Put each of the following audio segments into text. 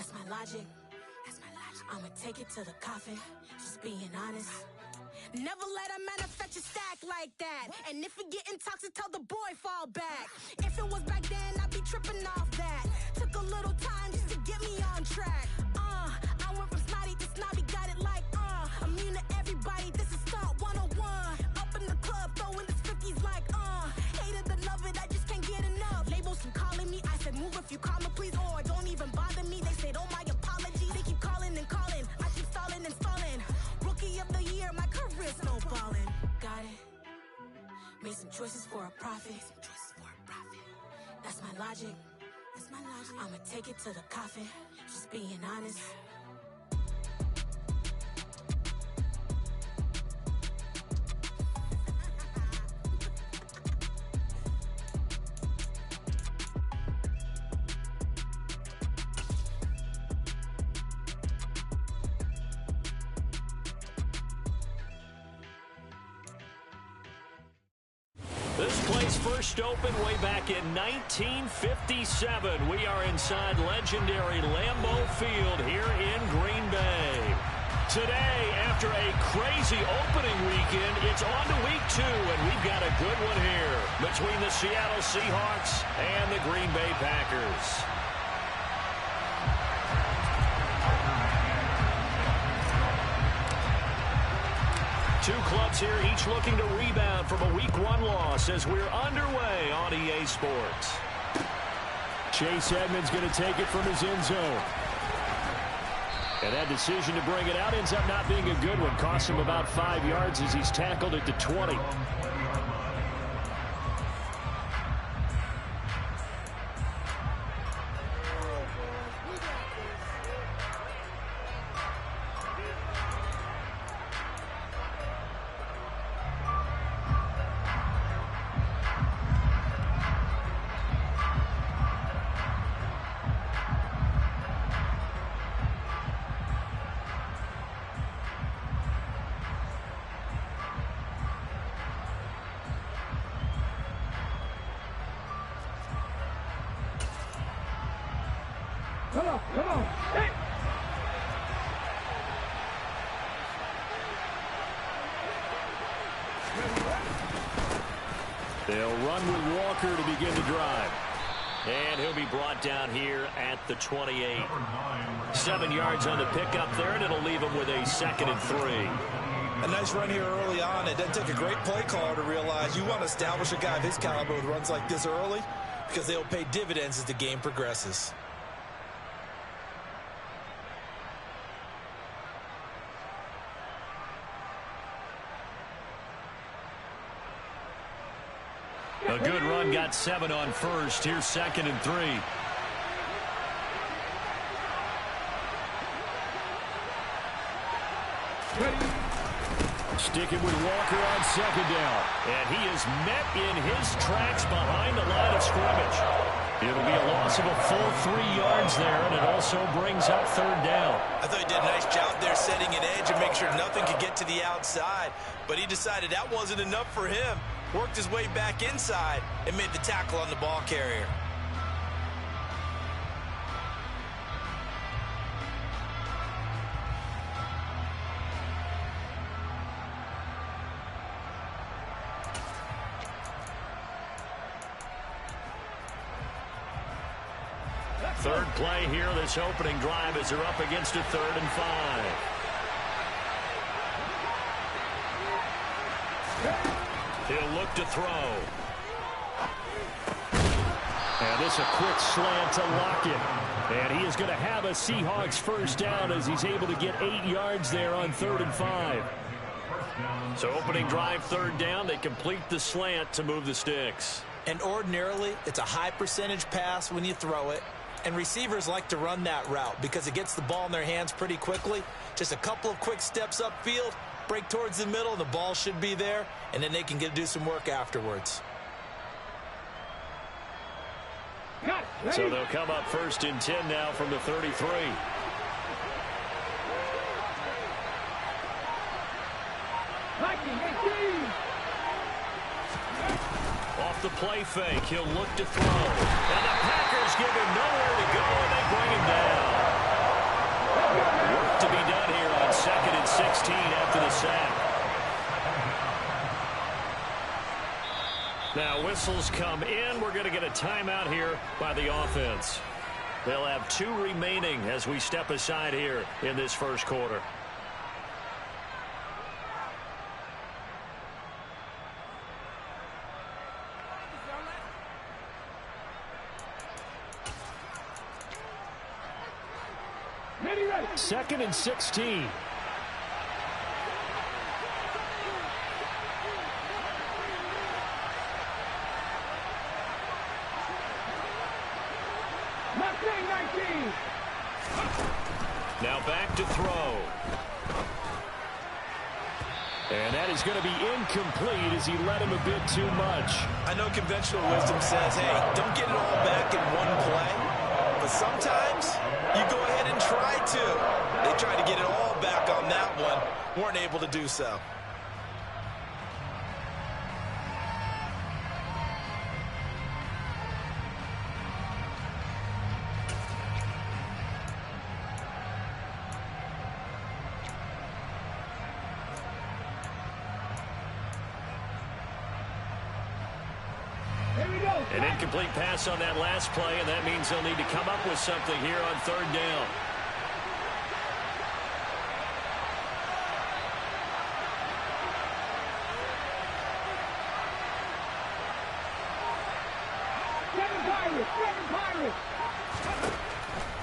That's my logic. I'ma take it to the coffin, just being honest. Never let a manufacture stack like that. And if we getting toxic, tell the boy fall back. If it was back then, I'd be tripping off that. Took a little time just to get me on track. I went from snotty to snobby, got it like, immune to everybody, this is stunt 101. Up in the club, throwing the 50s like, hated to love it, I just can't get enough. Labels from calling me, I said move if you call me, please, or don't even bother me. They said, oh my apology, they keep calling and calling. I keep stalling and stalling. Rookie of the year, my career's snowballing. Got it. Made some choices for a profit. That's my logic. I'ma take it to the coffin, just being honest. This place first opened way back in 1957. We are inside legendary Lambeau Field here in Green Bay. Today, after a crazy opening weekend, it's on to week 2, and we've got a good one here between the Seattle Seahawks and the Green Bay Packers. Two clubs here, each looking to rebound from a Week 1 loss as we're underway on EA Sports. Chase Edmonds going to take it from his end zone. And that decision to bring it out ends up not being a good one. Costs him about 5 yards as he's tackled at the 20. Come on. Hey. They'll run with Walker to begin the drive. And he'll be brought down here at the 28. 7 yards on the pickup there, and it'll leave him with a 2nd and 3. A nice run here early on. It doesn't take a great play caller to realize you want to establish a guy of his caliber with runs like this early because they'll pay dividends as the game progresses. A good run, got 7 on first. Here's 2nd and 3. Sticking with Walker on 2nd down. And he is met in his tracks behind the line of scrimmage. It'll be a loss of a full 3 yards there, and it also brings up 3rd down. I thought he did a nice job there setting an edge and make sure nothing could get to the outside. But he decided that wasn't enough for him. Worked his way back inside and made the tackle on the ball carrier. Third play here, this opening drive as they're up against a 3rd and 5. He'll look to throw. And this a quick slant to lock it. And he is going to have a Seahawks first down as he's able to get 8 yards there on 3rd and 5. So opening drive, 3rd down. They complete the slant to move the sticks. And ordinarily, it's a high percentage pass when you throw it. And receivers like to run that route because it gets the ball in their hands pretty quickly. Just a couple of quick steps upfield, break towards the middle, the ball should be there, and then they can do some work afterwards. So they'll come up 1st and 10 now from the 33. Off the play fake, he'll look to throw. And the Packers give him nowhere to go, and they bring him down. whistles come in. We're going to get a timeout here by the offense. They'll have 2 remaining as we step aside here in this first quarter. Second and 16. Now back to throw. And that is going to be incomplete as he led him a bit too much. I know conventional wisdom says, hey, don't get it all back in one play. But sometimes you go ahead and try to. They tried to get it all back on that one. Weren't able to do so. An incomplete pass on that last play, and that means they'll need to come up with something here on 3rd down.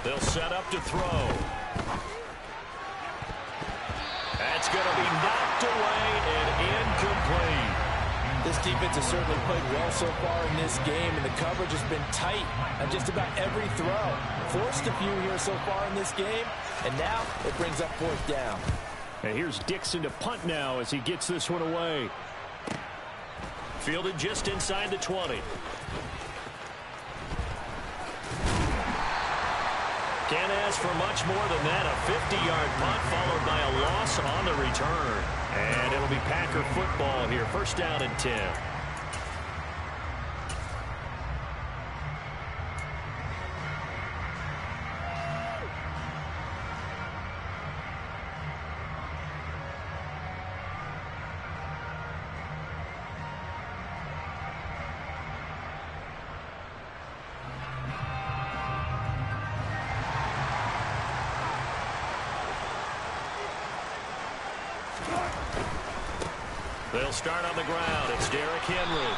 They'll set up to throw. That's going to be knocked away and incomplete. This defense has certainly played well so far in this game, and the coverage has been tight on just about every throw. Forced a few here so far in this game, and now it brings up 4th down. And here's Dixon to punt now as he gets this one away. Fielded just inside the 20. Can't ask for much more than that. A 50-yard punt followed by a loss on the return. And it'll be Packer football here. 1st down and 10. They'll start on the ground. It's Derrick Henry.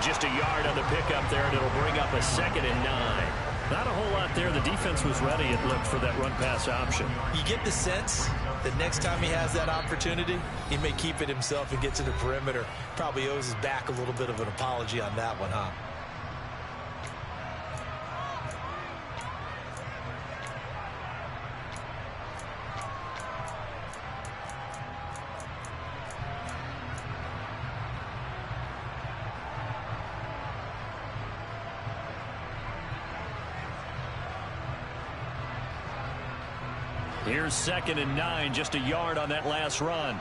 Just a yard on the pickup there, and it'll bring up a 2nd and 9. Not a whole lot there. The defense was ready, it looked, for that run-pass option. You get the sense that next time he has that opportunity, he may keep it himself and get to the perimeter. Probably owes his back a little bit of an apology on that one, huh? Here's 2nd and 9, just a yard on that last run.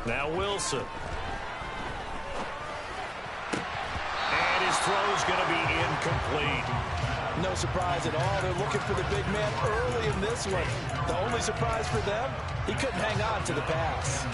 Now Wilson. And his throw's going to be incomplete. No surprise at all. They're looking for the big man early in this one. The only surprise for them, he couldn't hang on to the pass.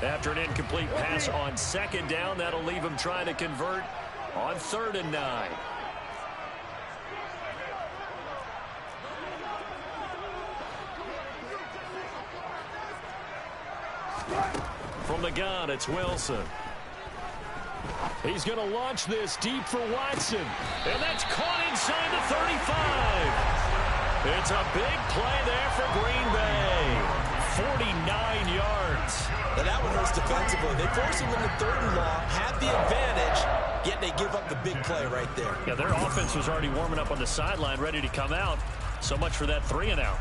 After an incomplete pass on 2nd down, that'll leave him trying to convert on 3rd and 9. From the gun, it's Wilson. He's going to launch this deep for Watson. And that's caught inside the 35. It's a big play there for Green Bay. 49 yards. Now that one hurts defensively. They force him into 3rd and long, have the advantage, yet they give up the big play right there. Yeah, their offense was already warming up on the sideline, ready to come out. So much for that 3-and-out.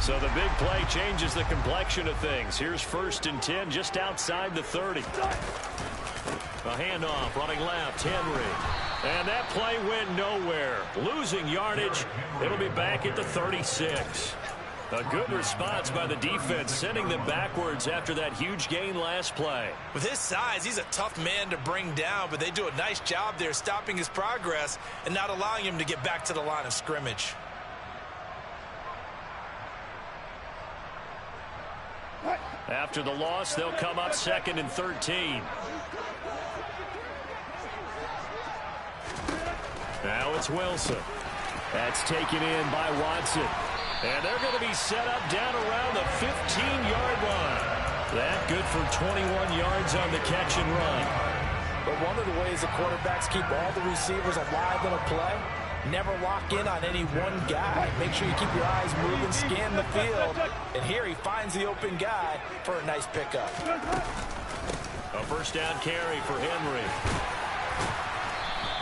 So the big play changes the complexion of things. Here's 1st and 10 just outside the 30. A handoff running left, Henry. And that play went nowhere. Losing yardage. It'll be back at the 36. A good response by the defense, sending them backwards after that huge gain last play. With his size, he's a tough man to bring down, but they do a nice job there stopping his progress and not allowing him to get back to the line of scrimmage. After the loss, they'll come up 2nd and 13. Now it's Wilson. That's taken in by Watson. And they're going to be set up down around the 15-yard line. That good for 21 yards on the catch and run. But one of the ways the quarterbacks keep all the receivers alive in a play, never lock in on any one guy. Make sure you keep your eyes moving, scan the field. And here he finds the open guy for a nice pickup. A 1st down carry for Henry.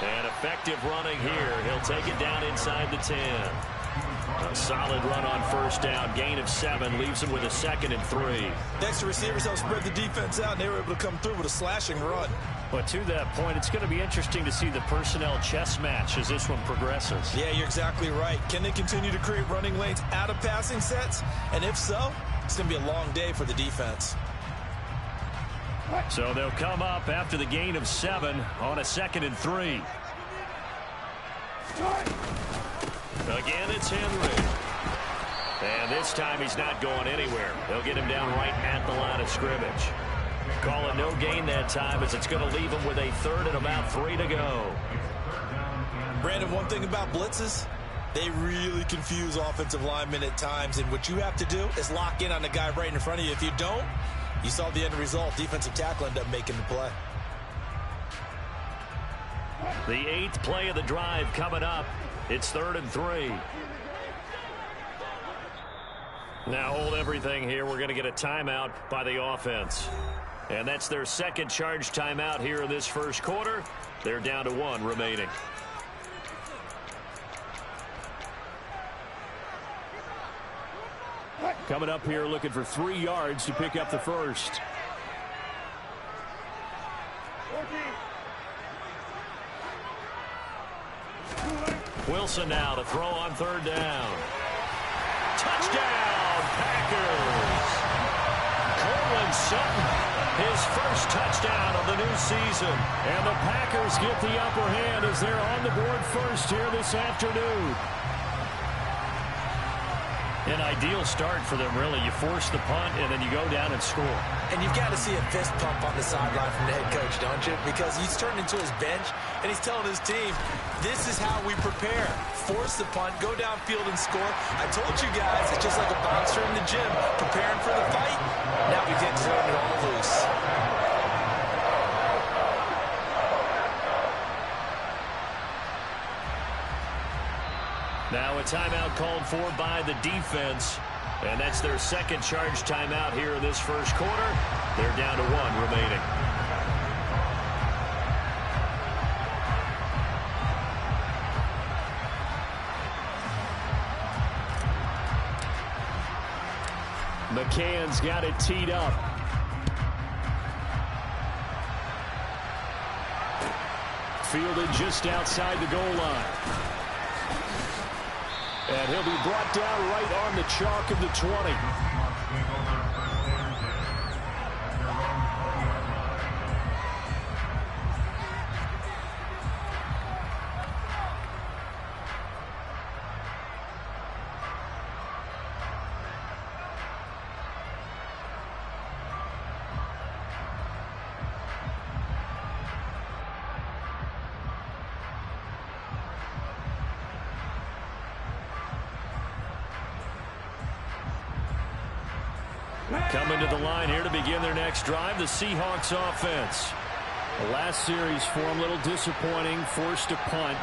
And effective running here. He'll take it down inside the 10. A solid run on 1st down. Gain of 7 leaves him with a 2nd and 3. Next, the receivers help spread the defense out, and they were able to come through with a slashing run. But to that point, it's going to be interesting to see the personnel chess match as this one progresses. Yeah, you're exactly right. Can they continue to create running lanes out of passing sets? And if so, it's going to be a long day for the defense. So they'll come up after the gain of 7 on a 2nd and 3. Again, it's Henry. And this time he's not going anywhere. They'll get him down right at the line of scrimmage. Call it no gain that time as it's going to leave him with a 3rd and about 3 to go. Brandon, one thing about blitzes, they really confuse offensive linemen at times. And what you have to do is lock in on the guy right in front of you. If you don't, you saw the end result. Defensive tackle ended up making the play. The 8th play of the drive coming up. It's 3rd and 3. Now hold everything here. We're going to get a timeout by the offense. And that's their 2nd charge timeout here in this 1st quarter. They're down to 1 remaining. Coming up here looking for 3 yards to pick up the 1st. Wilson now to throw on 3rd down. Touchdown, Packers. Cortland Sutton, his 1st touchdown of the new season. And the Packers get the upper hand as they're on the board first here this afternoon. An ideal start for them, really. You force the punt, and then you go down and score. And you've got to see a fist pump on the sideline from the head coach, don't you? Because he's turned into his bench, and he's telling his team, this is how we prepare. Force the punt, go downfield and score. I told you guys, it's just like a bouncer in the gym, preparing for the fight. Now we get to turn it all loose. Now a timeout called for by the defense. And that's their 2nd charge timeout here in this 1st quarter. They're down to 1 remaining. McCann's got it teed up. Fielded just outside the goal line. And he'll be brought down right on the chalk of the 20. Coming to the line here to begin their next drive, the Seahawks offense. The last series for them, a little disappointing, forced a punt.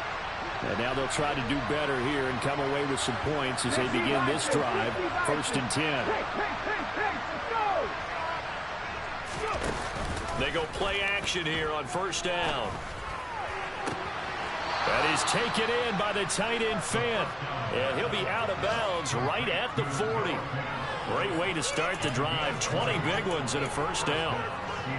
And now they'll try to do better here and come away with some points as they begin this drive, 1st and 10. They go play action here on 1st down. And He's taken in by the tight end Fant. And he'll be out of bounds right at the 40. Great way to start the drive. 20 big ones and a first down.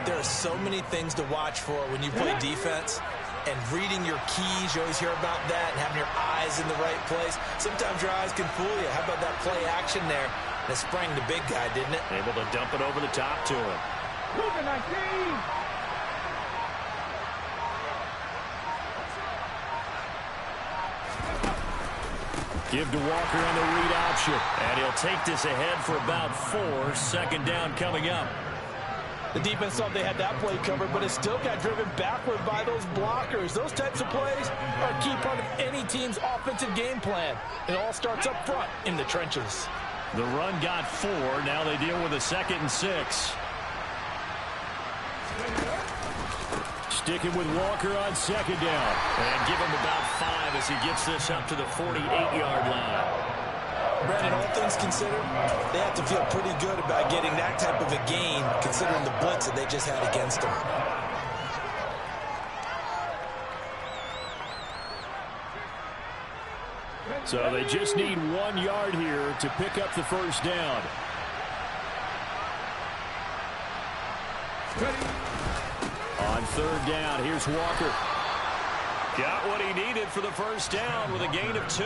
There are so many things to watch for when you play defense. And reading your keys, you always hear about that, and having your eyes in the right place. Sometimes your eyes can fool you. How about that play action there? And it sprang the big guy, didn't it? Able to dump it over the top to him. Give to Walker on the read option. And he'll take this ahead for about 4. Second down coming up. The defense thought they had that play covered, but it still got driven backward by those blockers. Those types of plays are a key part of any team's offensive game plan. It all starts up front in the trenches. The run got 4. Now they deal with a 2nd and 6. Sticking with Walker on 2nd down. And give him about 5 as he gets this up to the 48-yard line. Brandon, all things considered, they have to feel pretty good about getting that type of a gain, considering the blitz that they just had against them. So they just need 1 yard here to pick up the first down. On 3rd down, here's Walker. Got what he needed for the first down with a gain of 2.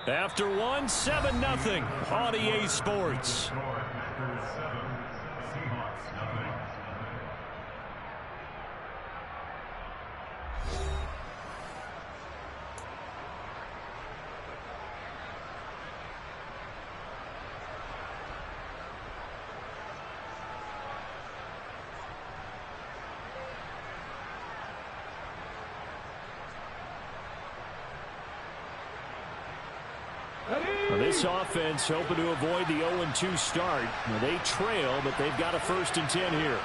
After 1, 7-0 on EA Sports. This offense hoping to avoid the 0-2 start. They trail, but they've got a 1st and 10 here.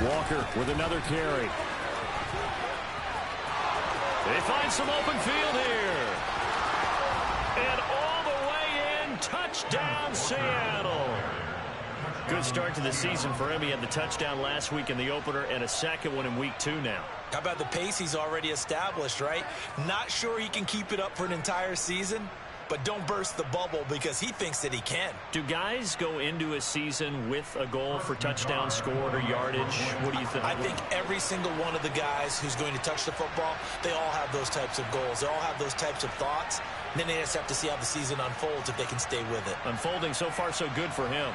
Walker with another carry. They find some open field here. And all the way in, touchdown Seattle. Good start to the season for him. He had the touchdown last week in the opener and a 2nd one in week 2 now. How about the pace he's already established, right? Not sure he can keep it up for an entire season, but don't burst the bubble because he thinks that he can. Do guys go into a season with a goal for touchdown scored or yardage? What do you think? I think every single one of the guys who's going to touch the football, they all have those types of goals. They all have those types of thoughts. And then they just have to see how the season unfolds if they can stay with it. Unfolding so far so good for him.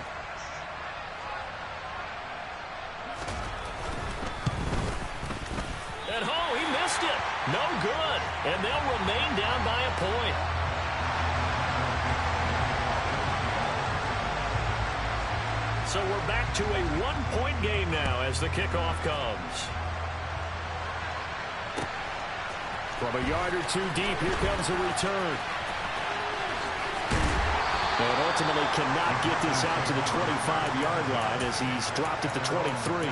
No good. And they'll remain down by a point. So we're back to a 1-point game now as the kickoff comes. From a yard or 2 deep, here comes a return. And ultimately cannot get this out to the 25-yard line as he's dropped at the 23.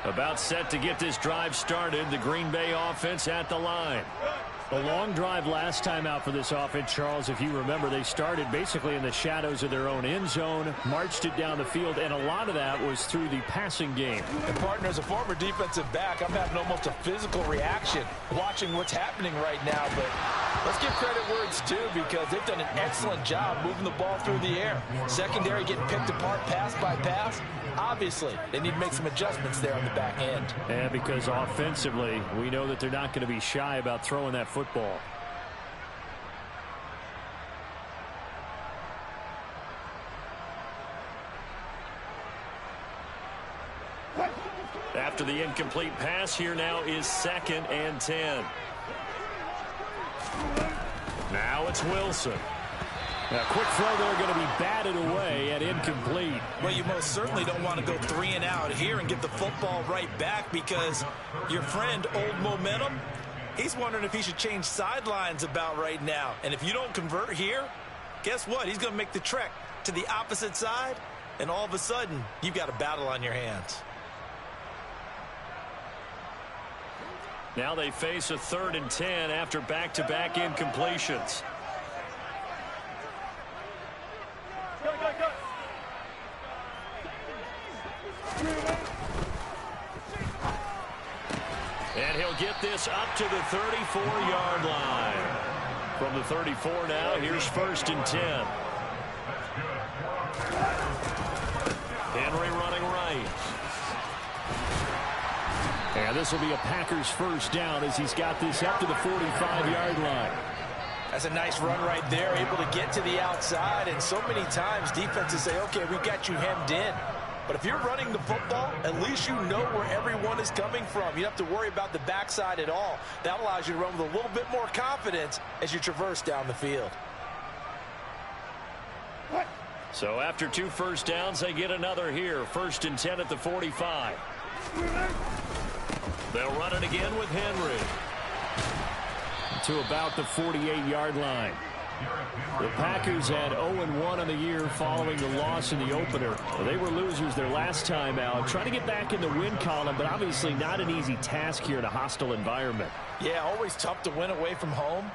About set to get this drive started. The Green Bay offense at the line. A long drive last time out for this offense, Charles. If you remember, they started basically in the shadows of their own end zone, marched it down the field, and a lot of that was through the passing game. And partner, as a former defensive back, I'm having almost a physical reaction watching what's happening right now. But let's give credit where it's due because they've done an excellent job moving the ball through the air. Secondary getting picked apart pass by pass. Obviously, they need to make some adjustments there on the back end. And because offensively, we know that they're not going to be shy about throwing that football. After the incomplete pass, here now is 2nd and 10. Now it's Wilson. A quick throw there going to be batted away and incomplete. Well, you most certainly don't want to go 3 and out here and get the football right back, because your friend, Old Momentum, he's wondering if he should change sidelines about right now. And if you don't convert here, guess what? He's going to make the trek to the opposite side, and all of a sudden, you've got a battle on your hands. Now they face a 3rd and 10 after back-to-back incompletions. And he'll get this up to the 34-yard line. From the 34 now, here's 1st and 10. Henry running right. And this will be a Packers first down as he's got this up to the 45-yard line. That's a nice run right there, able to get to the outside. And so many times defenses say, okay, we've got you hemmed in. But if you're running the football, at least you know where everyone is coming from. You don't have to worry about the backside at all. That allows you to run with a little bit more confidence as you traverse down the field. So after 2 first downs, they get another here. 1st and 10 at the 45. They'll run it again with Henry. To about the 48-yard line. The Packers had 0-1 on the year following the loss in the opener. They were losers their last time out. Trying to get back in the win column, but obviously not an easy task here in a hostile environment. Yeah, always tough to win away from home.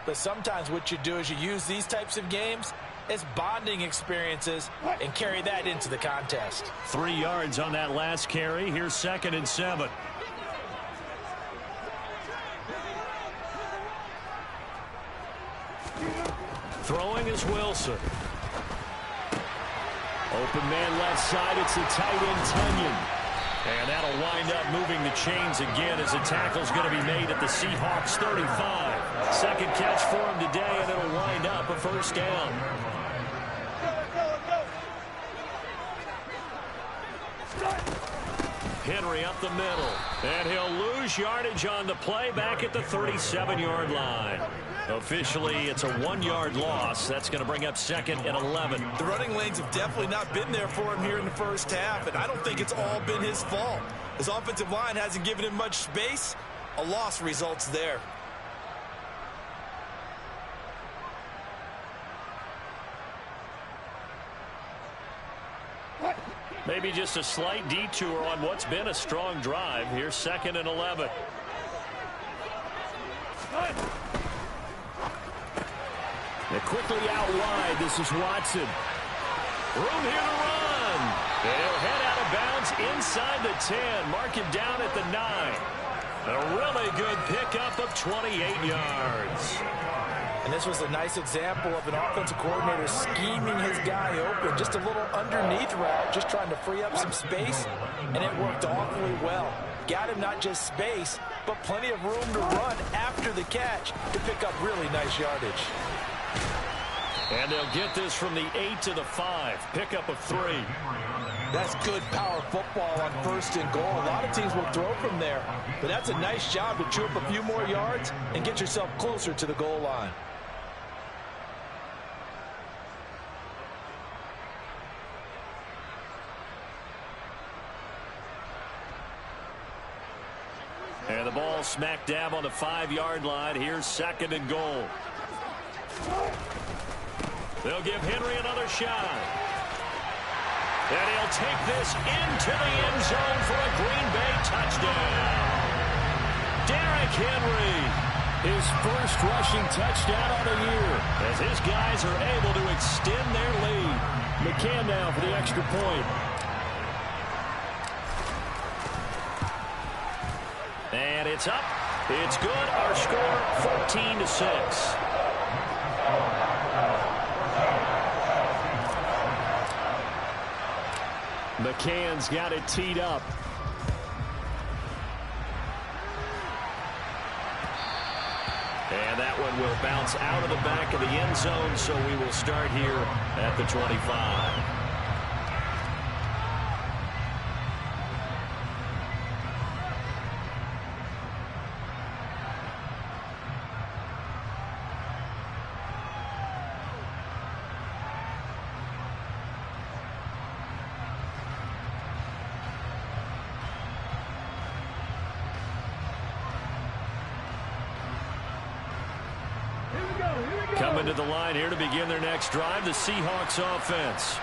But sometimes what you do is you use these types of games as bonding experiences and carry that into the contest. 3 yards on that last carry. Here's 2nd and 7. Throwing is Wilson. Open man left side. It's the tight end, Tunyon. And that'll wind up moving the chains again as the tackle's going to be made at the Seahawks 35. Second catch for him today, and it'll wind up a first down. Henry up the middle. And he'll lose yardage on the play back at the 37-yard line. Officially, it's a 1-yard loss. That's going to bring up 2nd and 11. The running lanes have definitely not been there for him here in the first half, and I don't think it's all been his fault. His offensive line hasn't given him much space. A loss results there. Maybe just a slight detour on what's been a strong drive. Here's 2nd and 11. They're quickly out wide. This is Watson. Room here to run. And he'll head out of bounds inside the 10. Mark him down at the 9. A really good pickup of 28 yards. And this was a nice example of an offensive coordinator scheming his guy open. Just a little underneath route, just trying to free up some space, and it worked awfully well. Got him not just space, but plenty of room to run after the catch to pick up really nice yardage. And they'll get this from the 8 to the 5. Pickup of 3. That's good power football on 1st and goal. A lot of teams will throw from there, but that's a nice job to chew up a few more yards and get yourself closer to the goal line. And the ball smack dab on the 5-yard line. Here's 2nd and goal. They'll give Henry another shot. And he'll take this into the end zone for a Green Bay touchdown. Derrick Henry, his first rushing touchdown of the year, as his guys are able to extend their lead. McCann now for the extra point. And it's up. It's good. Our score, 14-6. McCann's got it teed up. And that one will bounce out of the back of the end zone, so we will start here at the 25. coming to the line here to begin their next drive, the Seahawks offense.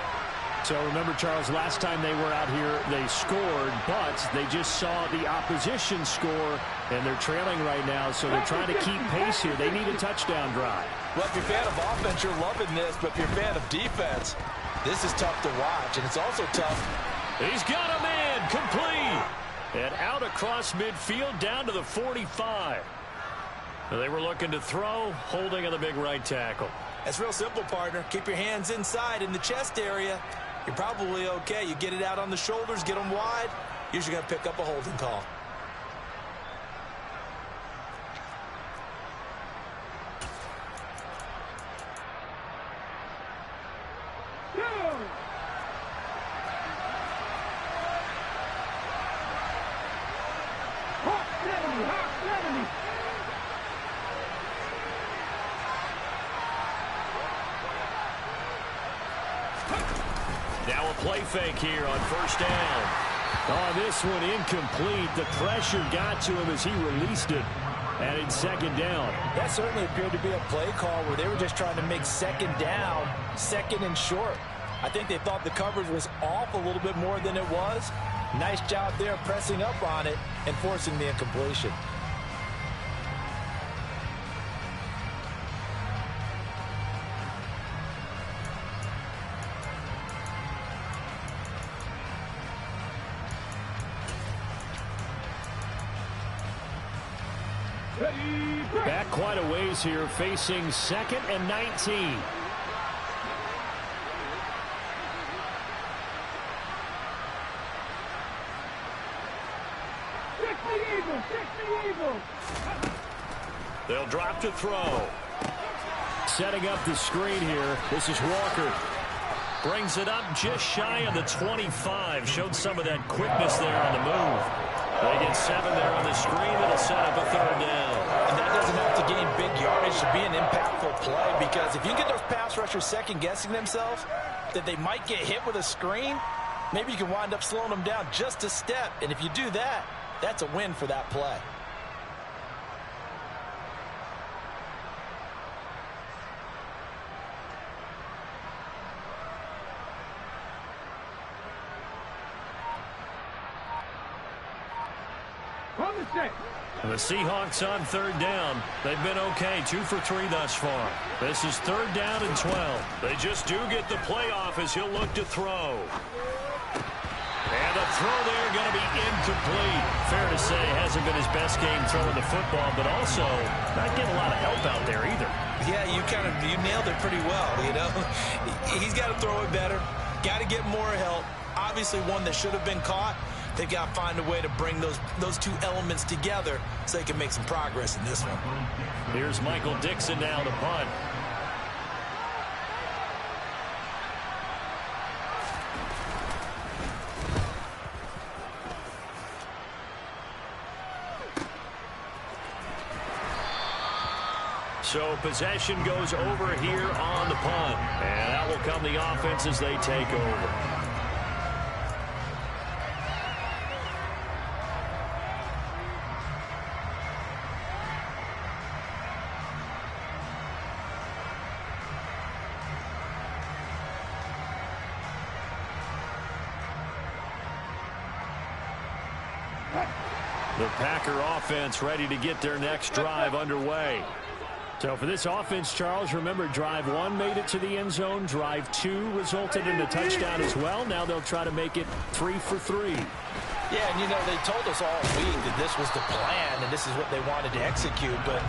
So remember, Charles, last time they were out here, they scored, but they just saw the opposition score, and they're trailing right now, so they're trying to keep pace here. They need a touchdown drive. Well, if you're a fan of offense, you're loving this, but if you're a fan of defense, this is tough to watch, and it's also tough. He's got a man, complete, and out across midfield down to the 45. They were looking to throw, holding on the big right tackle. That's real simple, partner. Keep your hands inside in the chest area. You're probably okay. You get it out on the shoulders, get them wide. Usually going to pick up a holding call. Now a play fake here on first down. Oh, this one incomplete. The pressure got to him as he released it. And in second down. That certainly appeared to be a play call where they were just trying to make second down, second and short. I think they thought the coverage was off a little bit more than it was. Nice job there pressing up on it and forcing the incompletion. Back quite a ways here, facing 2nd and 19. They'll drop to throw. Setting up the screen here. This is Walker. Brings it up just shy of the 25. Showed some of that quickness there on the move. They get 7 there on the screen. It'll set up a third down. And that doesn't have to gain big yardage to be an impactful play, because if you get those pass rushers second-guessing themselves that they might get hit with a screen, maybe you can wind up slowing them down just a step. And if you do that, that's a win for that play. And the Seahawks on third down. They've been okay, 2 for 3 thus far. This is third down and 12. They just do get the playoff as he'll look to throw. And the throw there going to be incomplete. Fair to say, hasn't been his best game throwing the football, but also not getting a lot of help out there either. Yeah, you nailed it pretty well, you know. He's got to throw it better. Got to get more help. Obviously one that should have been caught. They've got to find a way to bring those two elements together so they can make some progress in this one. Here's Michael Dixon now to punt. So possession goes over here on the punt. And that will come the offense as they take over. The Packer offense ready to get their next drive underway. So for this offense, Charles, remember, drive 1 made it to the end zone. Drive 2 resulted in a touchdown as well. Now they'll try to make it 3 for 3. Yeah, and you know, they told us all week that this was the plan and this is what they wanted to execute, but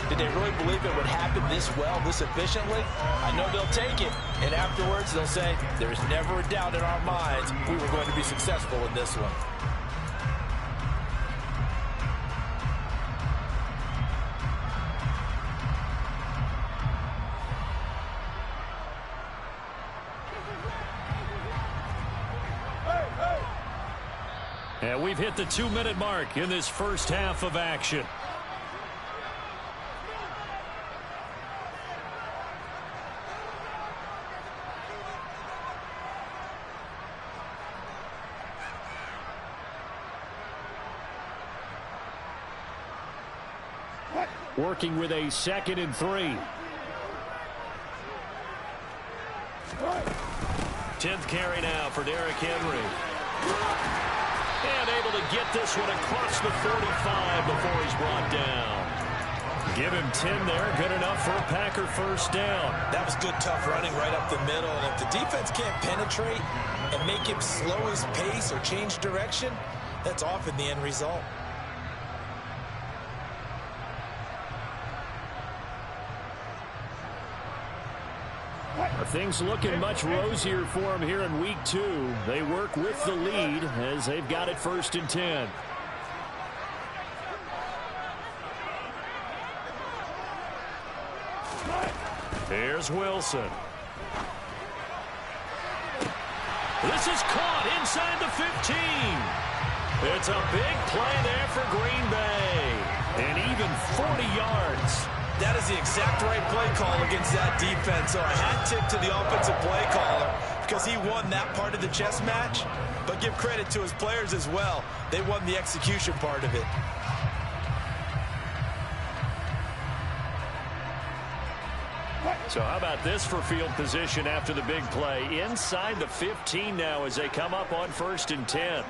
did they really believe it would happen this well, this efficiently? I know they'll take it, and afterwards they'll say, there's never a doubt in our minds we were going to be successful in this one. And we've hit the 2-minute mark in this first half of action. Working with a 2nd and 3. 10th carry now for Derrick Henry. And able to get this one across the 45 before he's brought down. Give him 10 there. Good enough for a Packer first down. That was good, tough running right up the middle. And if the defense can't penetrate and make him slow his pace or change direction, that's often the end result. Things looking much rosier for him here in week 2. They work with the lead as they've got it 1st and 10. Here's Wilson. This is caught inside the 15. It's a big play there for Green Bay. And even 40 yards. That is the exact right play call against that defense. So a hat tip to the offensive play caller because he won that part of the chess match. But give credit to his players as well. They won the execution part of it. So how about this for field position after the big play? Inside the 15 now as they come up on 1st and 10.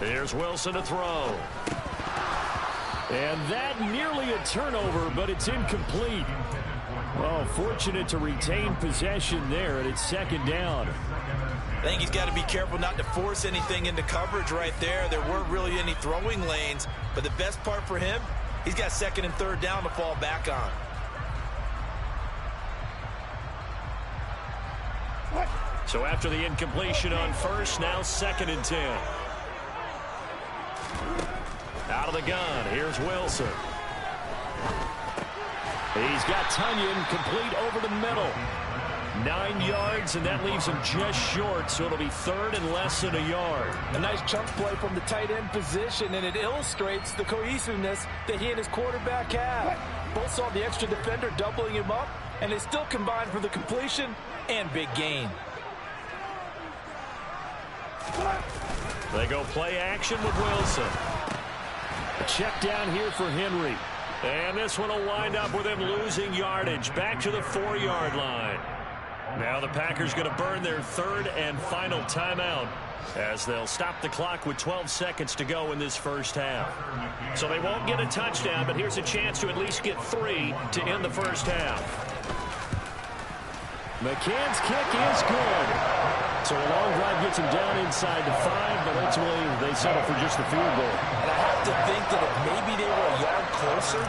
Here's Wilson to throw. And that nearly a turnover, but it's incomplete. Well, fortunate to retain possession there, and it's 2nd down. I think he's got to be careful not to force anything into coverage right there. There weren't really any throwing lanes, but the best part for him, he's got 2nd and 3rd down to fall back on. So after the incompletion on 1st, now 2nd and 10. Out of the gun, here's Wilson. He's got Tunyon complete over the middle. 9 yards, and that leaves him just short, so it'll be 3rd and less than a yard. A nice chunk play from the tight end position, and it illustrates the cohesiveness that he and his quarterback have. Both saw the extra defender doubling him up, and they still combined for the completion and big gain. They go play action with Wilson. A check down here for Henry. And this one will wind up with him losing yardage back to the 4-yard line. Now the Packers going to burn their 3rd and final timeout as they'll stop the clock with 12 seconds to go in this first half. So they won't get a touchdown, but here's a chance to at least get 3 to end the first half. McCann's kick is good. So a long drive gets him down inside the 5, but ultimately they settle for just the field goal. And I have to think that if maybe they were a yard closer,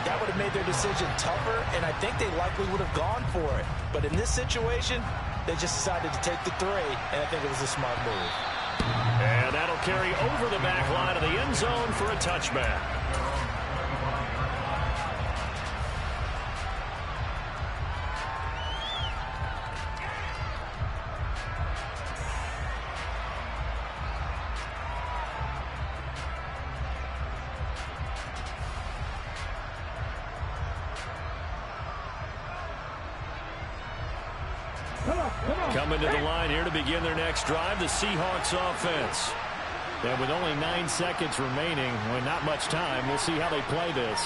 that would have made their decision tougher, and I think they likely would have gone for it. But in this situation, they just decided to take the 3, and I think it was a smart move. And that'll carry over the back line of the end zone for a touchback. Coming to the line here to begin their next drive, the Seahawks offense. And with only 9 seconds remaining, well, not much time, we'll see how they play this.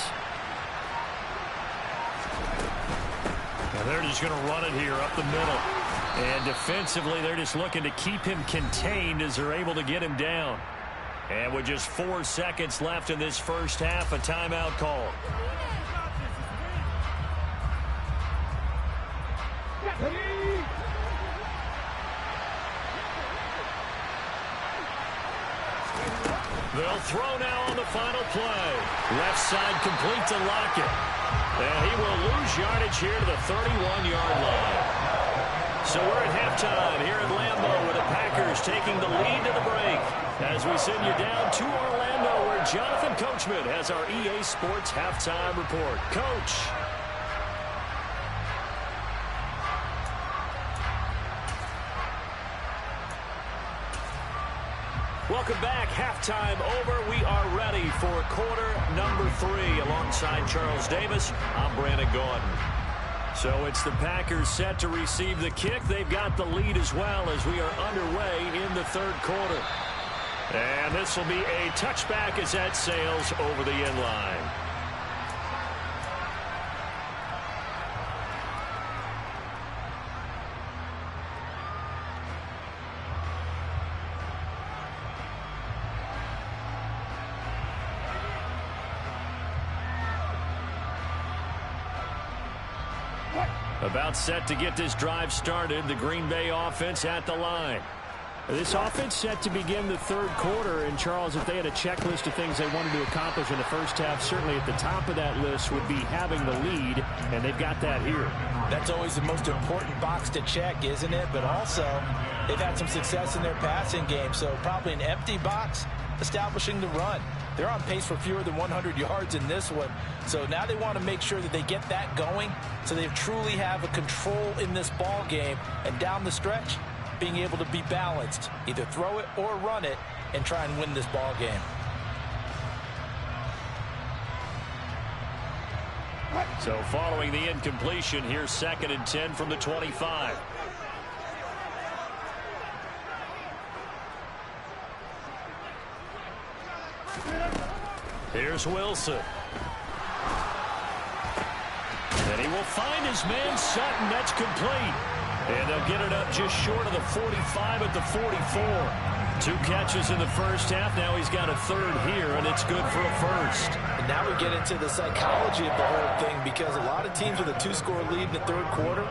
And they're just going to run it here up the middle. And defensively, they're just looking to keep him contained as they're able to get him down. And with just 4 seconds left in this first half, a timeout call. They'll throw now on the final play. Left side complete to Lockett. And he will lose yardage here to the 31-yard line. So we're at halftime here at Lambeau with the Packers taking the lead to the break. As we send you down to Orlando where Jonathan Coachman has our EA Sports halftime report. Coach. Welcome back. Halftime over. We are ready for quarter number 3 alongside Charles Davis. I'm Brandon Gordon. So it's the Packers set to receive the kick. They've got the lead as well as we are underway in the third quarter. And this will be a touchback as that sails over the end line. About set to get this drive started, the Green Bay offense at the line. This offense set to begin the third quarter, and Charles, if they had a checklist of things they wanted to accomplish in the first half, certainly at the top of that list would be having the lead, and they've got that here. That's always the most important box to check, isn't it? But also, they've had some success in their passing game, so probably an empty box establishing the run. They're on pace for fewer than 100 yards in this one. So now they want to make sure that they get that going so they truly have a control in this ball game. And down the stretch, being able to be balanced, either throw it or run it and try and win this ball game. So following the incompletion, here's 2nd and 10 from the 25. Here's Wilson. And he will find his man Sutton. That's complete. And they'll get it up just short of the 45 at the 44. 2 catches in the first half. Now he's got a third here, and it's good for a first. And now we get into the psychology of the whole thing, because a lot of teams with a 2-score lead in the third quarter,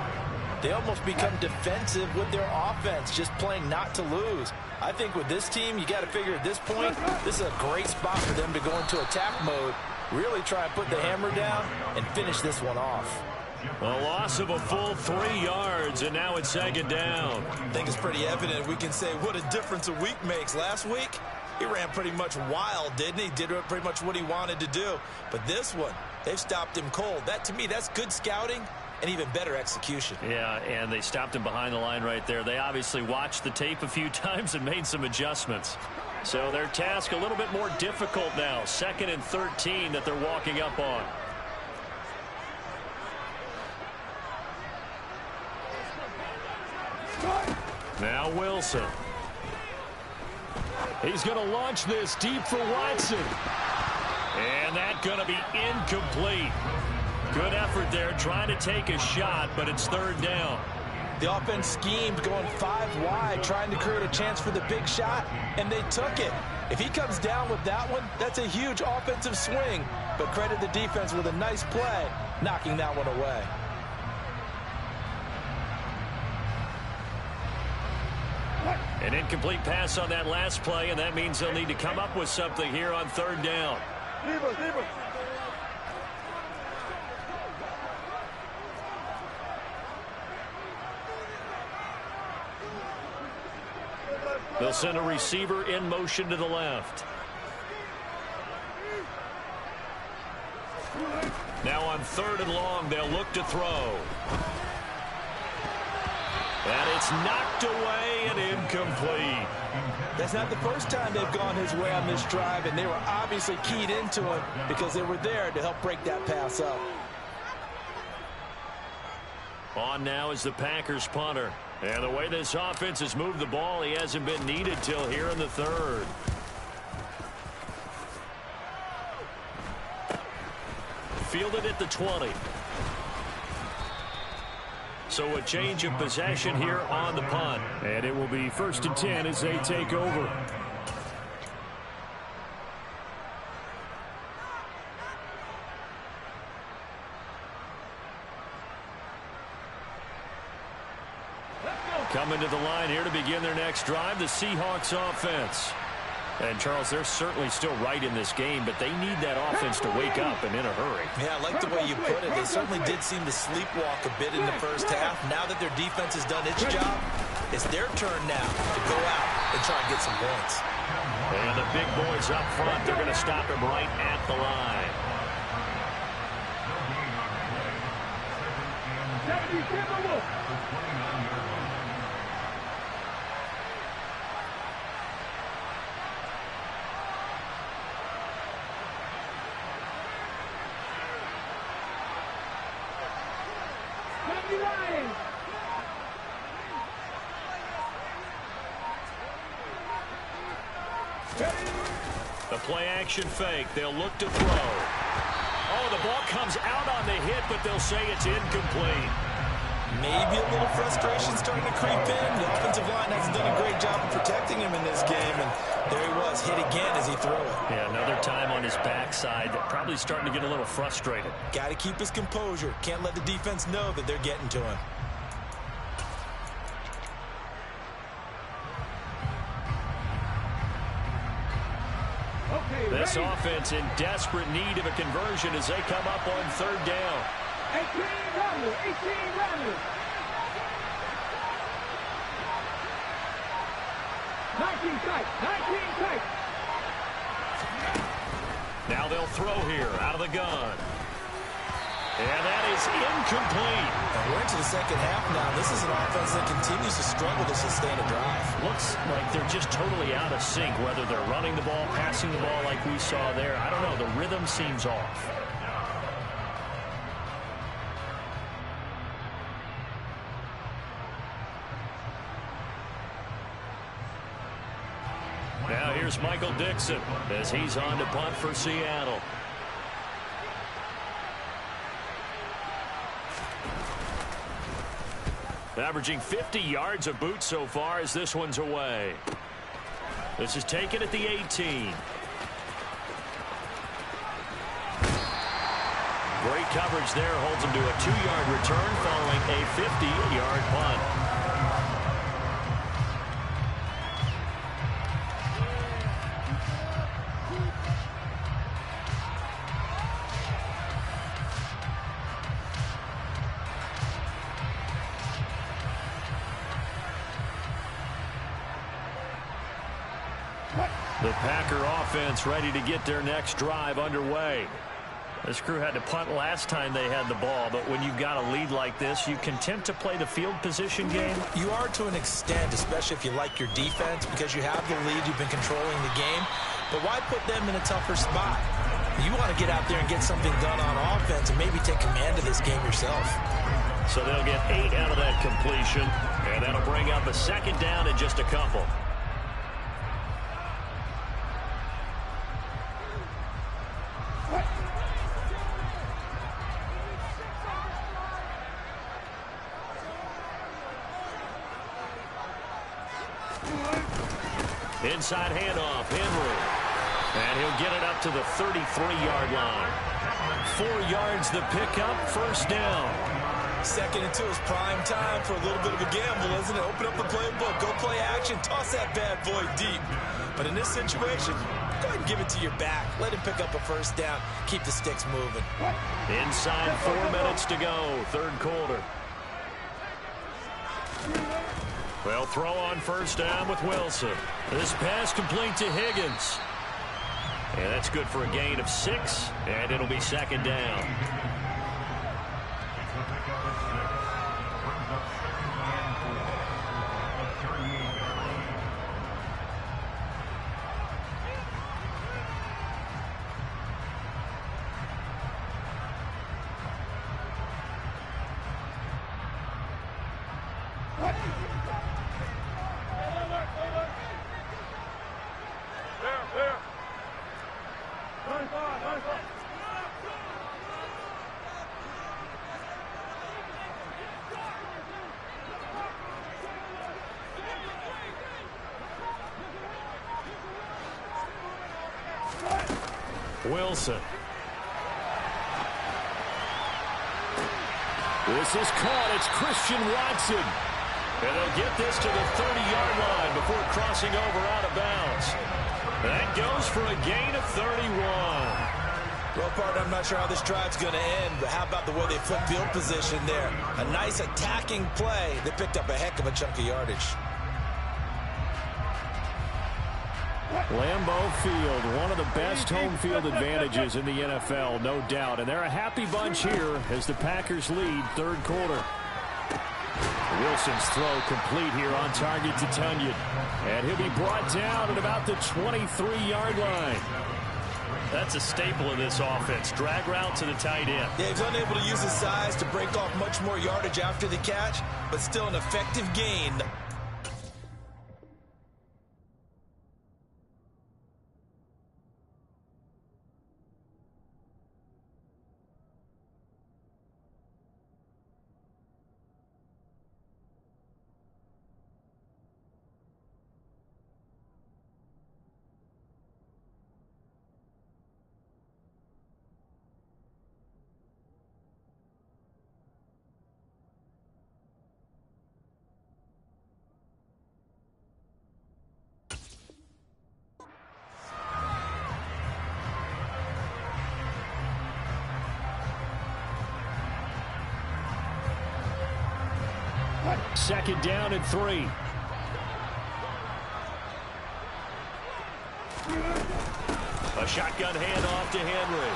they almost become defensive with their offense, just playing not to lose. I think with this team, you got to figure at this point, this is a great spot for them to go into attack mode, really try and put the hammer down and finish this one off. A loss of a full 3 yards, and now it's 2nd down. I think it's pretty evident. We can say what a difference a week makes. Last week, he ran pretty much wild, didn't he? Did pretty much what he wanted to do. But this one, they've stopped him cold. That, to me, that's good scouting and even better execution. Yeah, and they stopped him behind the line right there. They obviously watched the tape a few times and made some adjustments. So their task a little bit more difficult now. 2nd and 13 that they're walking up on. Now Wilson. He's going to launch this deep for Watson. And that's going to be incomplete. Good effort there, trying to take a shot, but it's 3rd down. The offense schemed, going 5 wide, trying to create a chance for the big shot, and they took it. If he comes down with that one, that's a huge offensive swing. But credit the defense with a nice play, knocking that one away. An incomplete pass on that last play, and that means they'll need to come up with something here on 3rd down. They'll send a receiver in motion to the left. Now on 3rd and long, they'll look to throw. And it's knocked away and incomplete. That's not the first time they've gone his way on this drive, and they were obviously keyed into him because they were there to help break that pass up. On now is the Packers punter. And the way this offense has moved the ball, he hasn't been needed till here in the 3rd. Fielded at the 20. So a change of possession here on the punt. And it will be 1st and 10 as they take over. Coming to the line here to begin their next drive, the Seahawks offense. And, Charles, they're certainly still right in this game, but they need that offense to wake up and in a hurry. Yeah, I like the way you put it. They certainly did seem to sleepwalk a bit in the first half. Now that their defense has done its job, it's their turn now to go out and try and get some points. And the big boys up front, they're going to stop him right at the line. play action fake. They'll look to throw. Oh, the ball comes out on the hit, but they'll say it's incomplete. Maybe a little frustration starting to creep in. The offensive line hasn't done a great job of protecting him in this game, and there he was, hit again as he threw it. Yeah, another time on his backside, probably starting to get a little frustrated. Got to keep his composure. Can't let the defense know that they're getting to him. This offense in desperate need of a conversion as they come up on third down. 18 runners. 19 tight. Now they'll throw here out of the gun. And that is incomplete. And we're into the second half now. This is an offense that continues to struggle to sustain a drive. Looks like they're just totally out of sync, whether they're running the ball, passing the ball like we saw there. I don't know. The rhythm seems off. Now here's Michael Dixon as he's on to punt for Seattle. Averaging 50 yards a boot so far as this one's away. This is taken at the 18. Great coverage there, holds him to a 2-yard return following a 50-yard punt. The Packer offense ready to get their next drive underway. This crew had to punt last time they had the ball, but when you've got a lead like this, you content to play the field position game? You are to an extent, especially if you like your defense, because you have the lead, you've been controlling the game. But why put them in a tougher spot? You want to get out there and get something done on offense and maybe take command of this game yourself. So they'll get 8 out of that completion, and that'll bring out the second down in just a couple. Inside handoff, Henry. And he'll get it up to the 33-yard line. 4 yards the pickup, first down. 2nd and 2 is prime time for a little bit of a gamble, isn't it? Open up the playbook, go play action, toss that bad boy deep. But in this situation, go ahead and give it to your back. Let him pick up a first down. Keep the sticks moving. Inside 4 minutes to go, third quarter. They'll throw on first down with Wilson. This pass complete to Higgins. And that's good for a gain of 6, and it'll be second down. Wilson. This is caught. It's Christian Watson. And they'll get this to the 30-yard line before crossing over out of bounds. That goes for a gain of 31. Well, partner, I'm not sure how this drive's going to end, but how about the way they flip field position there? A nice attacking play. They picked up a heck of a chunk of yardage. Lambeau Field, one of the best home field advantages in the NFL, no doubt. And they're a happy bunch here as the Packers lead third quarter. Wilson's throw complete here on target to Tunyon. And he'll be brought down at about the 23-yard line. That's a staple of this offense. Drag route to the tight end. Yeah, he's unable to use his size to break off much more yardage after the catch, but still an effective gain. Second down and 3. A shotgun handoff to Henry.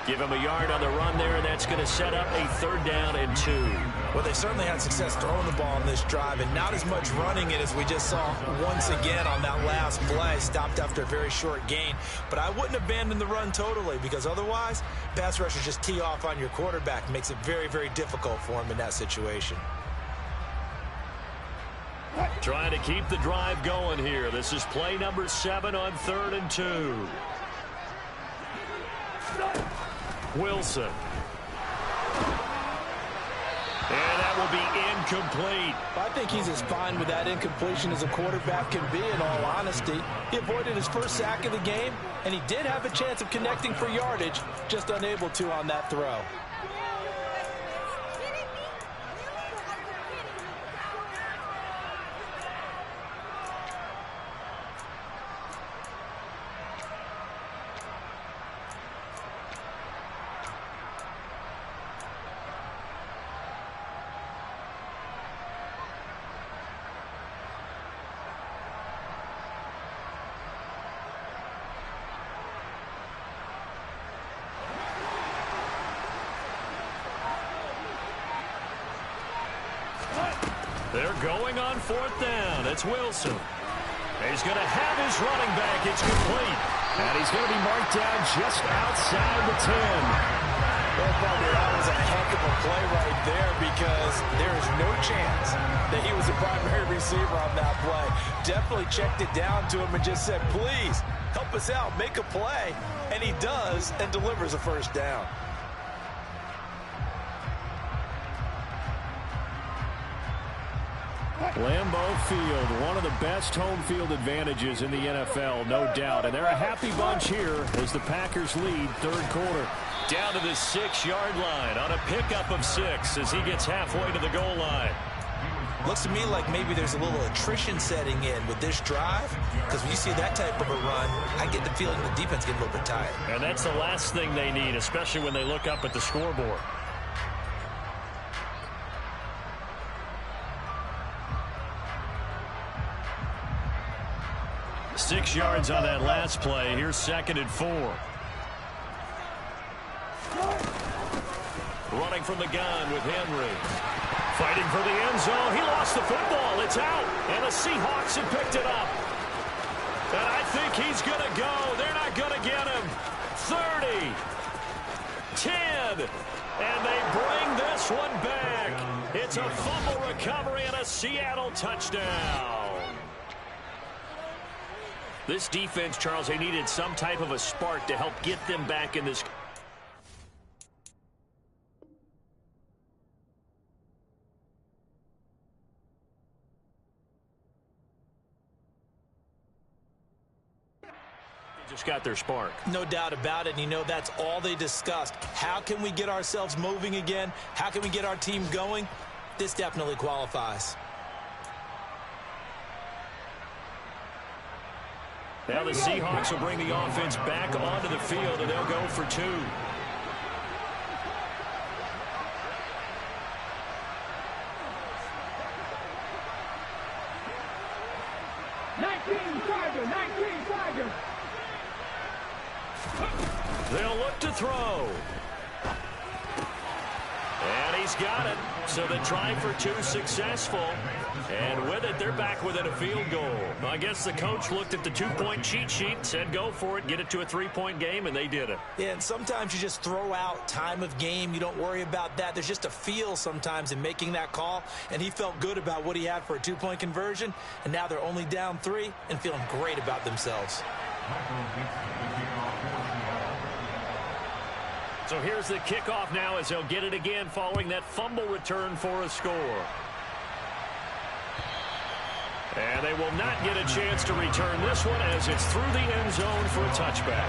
Give him a yard on the run there, and that's going to set up a 3rd down and 2. Well, they certainly had success throwing the ball on this drive, and not as much running it as we just saw once again on that last play. Stopped after a very short gain. But I wouldn't abandon the run totally, because otherwise, pass rushers just tee off on your quarterback. Makes it very, very difficult for him in that situation. Trying to keep the drive going here. This is play number 7 on 3rd and 2. Wilson. And that will be incomplete. I think he's as fine with that incompletion as a quarterback can be, in all honesty. He avoided his first sack of the game, and he did have a chance of connecting for yardage, just unable to on that throw. They're going on 4th down. It's Wilson. He's going to have his running back. It's complete. And he's going to be marked down just outside the 10. Well, Bobby, that was a heck of a play right there, because there is no chance that he was the primary receiver on that play. Definitely checked it down to him and just said, please, help us out, make a play. And he does, and delivers a 1st down. Lambeau Field, one of the best home field advantages in the NFL, no doubt. And they're a happy bunch here as the Packers lead 3rd quarter. Down to the 6-yard line on a pickup of 6 as he gets halfway to the goal line. Looks to me like maybe there's a little attrition setting in with this drive, because when you see that type of a run, I get the feeling the defense getting a little bit tired. And that's the last thing they need, especially when they look up at the scoreboard. Six yards on that last play. Here's 2nd and 4. Running from the gun with Henry. Fighting for the end zone. He lost the football. It's out. And the Seahawks have picked it up. And I think he's going to go. They're not going to get him. 30. 10. And they bring this one back. It's a fumble recovery and a Seattle touchdown. This defense, Charles, they needed some type of a spark to help get them back in this. Just got their spark. No doubt about it. And you know, that's all they discussed. How can we get ourselves moving again? How can we get our team going? This definitely qualifies. Now the Seahawks will bring the offense back onto the field, and they'll go for 2. They'll look to throw. And he's got it. So the try for 2 successful. And with it, they're back within a field goal. I guess the coach looked at the 2-point cheat sheet, said go for it, get it to a 3-point game, and they did it. Yeah, and sometimes you just throw out time of game. You don't worry about that. There's just a feel sometimes in making that call, and he felt good about what he had for a 2-point conversion, and now they're only down 3 and feeling great about themselves. So here's the kickoff now as they'll get it again following that fumble return for a score. And they will not get a chance to return this one as it's through the end zone for a touchback.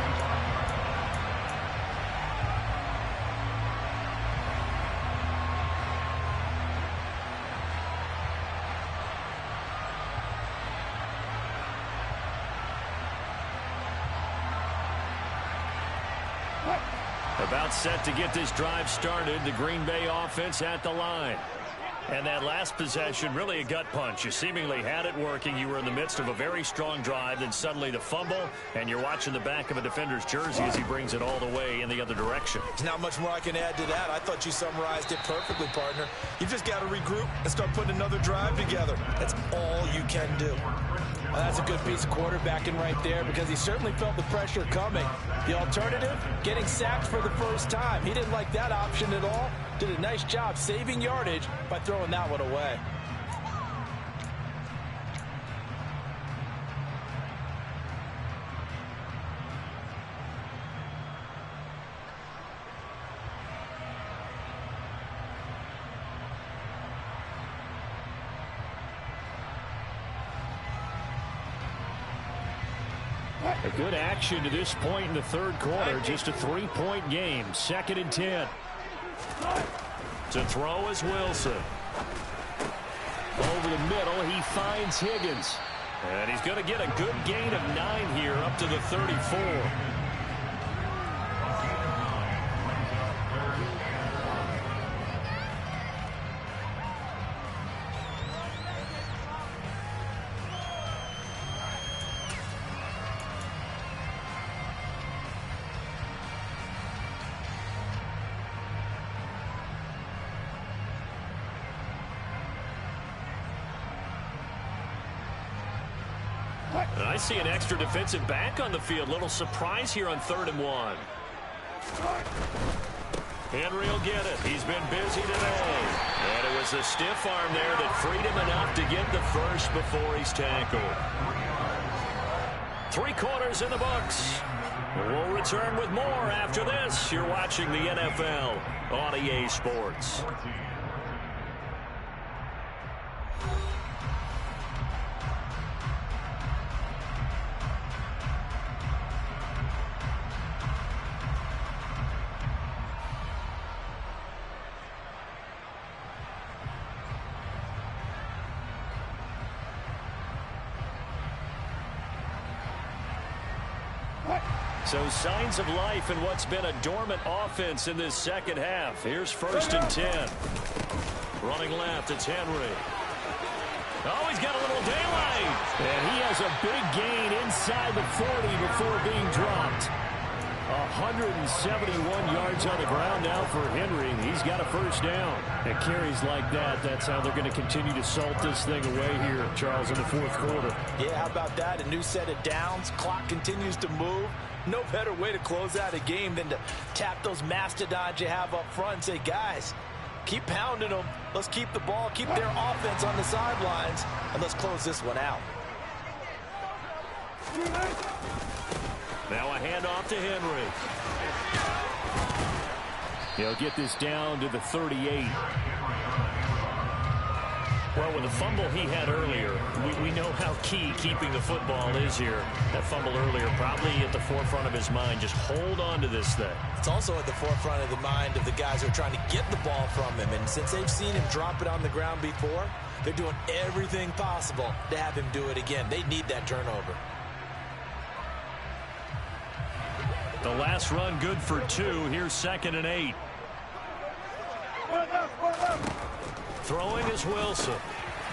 About set to get this drive started. The Green Bay offense at the line. And that last possession, really a gut punch. You seemingly had it working. You were in the midst of a very strong drive. Then suddenly the fumble, and you're watching the back of a defender's jersey as he brings it all the way in the other direction. There's not much more I can add to that. I thought you summarized it perfectly, partner. You just got to regroup and start putting another drive together. That's all you can do. Well, that's a good piece of quarterbacking right there because he certainly felt the pressure coming. The alternative, getting sacked for the first time. He didn't like that option at all. Did a nice job saving yardage by throwing that one away. A good action to this point in the third quarter. Just a 3-point game. 2nd and 10. To throw is Wilson. Over the middle, he finds Higgins. And he's going to get a good gain of 9 here up to the 34. I see an extra defensive back on the field. Little surprise here on 3rd and 1. Henry will get it. He's been busy today. And it was a stiff arm there that freed him enough to get the first before he's tackled. 3 quarters in the books. We'll return with more after this. You're watching the NFL on EA Sports. So signs of life in what's been a dormant offense in this second half. Here's 1st and 10. Running left, it's Henry. Oh, he's got a little daylight. And he has a big gain inside the 40 before being dropped. 171 yards on the ground now for Henry. He's got a first down. And carries like that, that's how they're going to continue to salt this thing away here, Charles, in the 4th quarter. Yeah, how about that? A new set of downs. Clock continues to move. No better way to close out a game than to tap those mastodons you have up front and say, guys, keep pounding them. Let's keep the ball, keep their offense on the sidelines, and let's close this one out. Now a handoff to Henry. He'll get this down to the 38. Well, with the fumble he had earlier, we know how key keeping the football is here. That fumble earlier probably at the forefront of his mind. Just hold on to this thing. It's also at the forefront of the mind of the guys who are trying to get the ball from him. And since they've seen him drop it on the ground before, they're doing everything possible to have him do it again. They need that turnover. The last run good for 2. Here's 2nd and 8. Throwing is Wilson.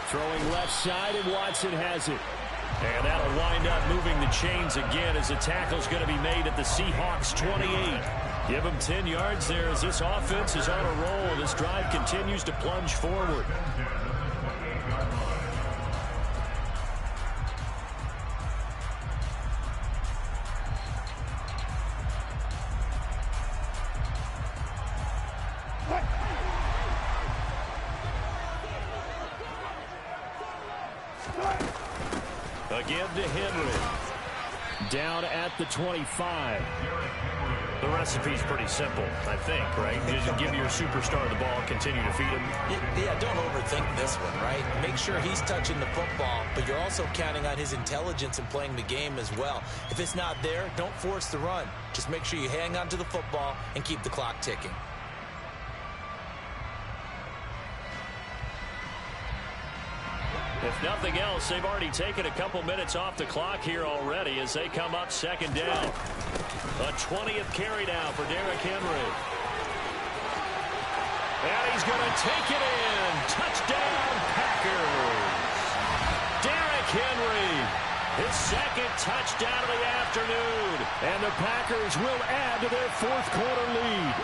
Throwing left side, and Watson has it. And that'll wind up moving the chains again as the tackle's going to be made at the Seahawks 28. Give them 10 yards there as this offense is on a roll. This drive continues to plunge forward. Again to Henry. Down at the 25. The recipe's pretty simple, I think, right? You just give your superstar the ball, continue to feed him. Yeah, don't overthink this one, right? Make sure he's touching the football, but you're also counting on his intelligence in playing the game as well. If it's not there, don't force the run. Just make sure you hang on to the football and keep the clock ticking. If nothing else, they've already taken a couple minutes off the clock here already as they come up 2nd down. A 20th carry now for Derrick Henry. And he's going to take it in. Touchdown, Packers. Derrick Henry, his second touchdown of the afternoon. And the Packers will add to their fourth quarter lead.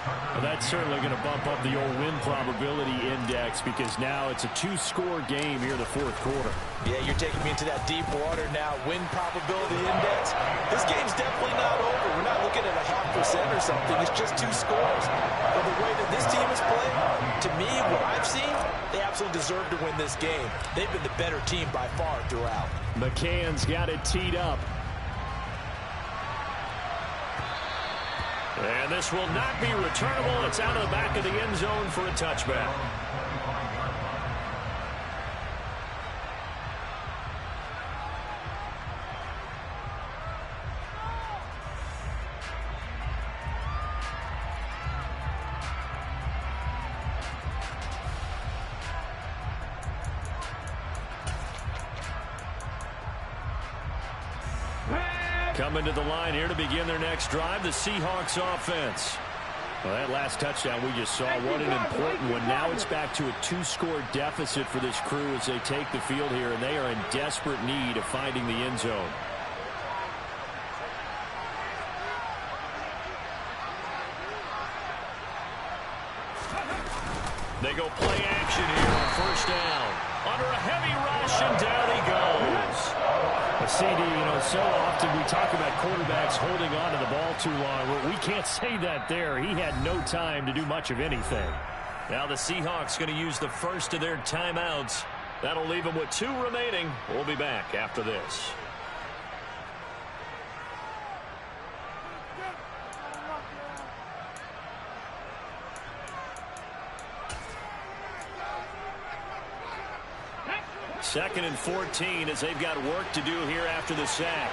Well, that's certainly going to bump up the old win probability index because now it's a two-score game here in the fourth quarter. Yeah, you're taking me into that deep water now. Win probability index. This game's definitely not over. We're not looking at a 0.5% or something. It's just two scores. But the way that this team is playing, to me, what I've seen, they absolutely deserve to win this game. They've been the better team by far throughout. McCann's got it teed up. And this will not be returnable. It's out of the back of the end zone for a touchback. Coming to the line here to begin their next drive, the Seahawks offense. Well, that last touchdown we just saw, what an important one. Now it's back to a two-score deficit for this crew as they take the field here, and they are in desperate need of finding the end zone. They go play action here on first down. Under a heavy rush, and down he goes. CD, so often we talk about quarterbacks holding on to the ball too long. Well, we can't say that there. He had no time to do much of anything. Now the Seahawks going to use the first of their timeouts. That'll leave them with 2 remaining. We'll be back after this. Second and 14 as they've got work to do here after the sack.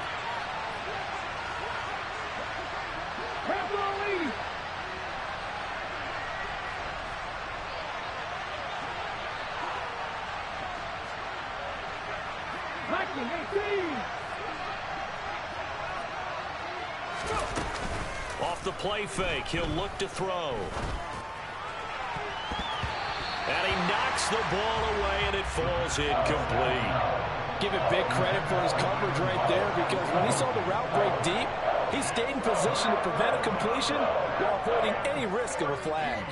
Off the play fake, he'll look to throw. And he knocks the ball away, and it falls incomplete. Give it big credit for his coverage right there, because when he saw the route break deep, he stayed in position to prevent a completion while avoiding any risk of a flag.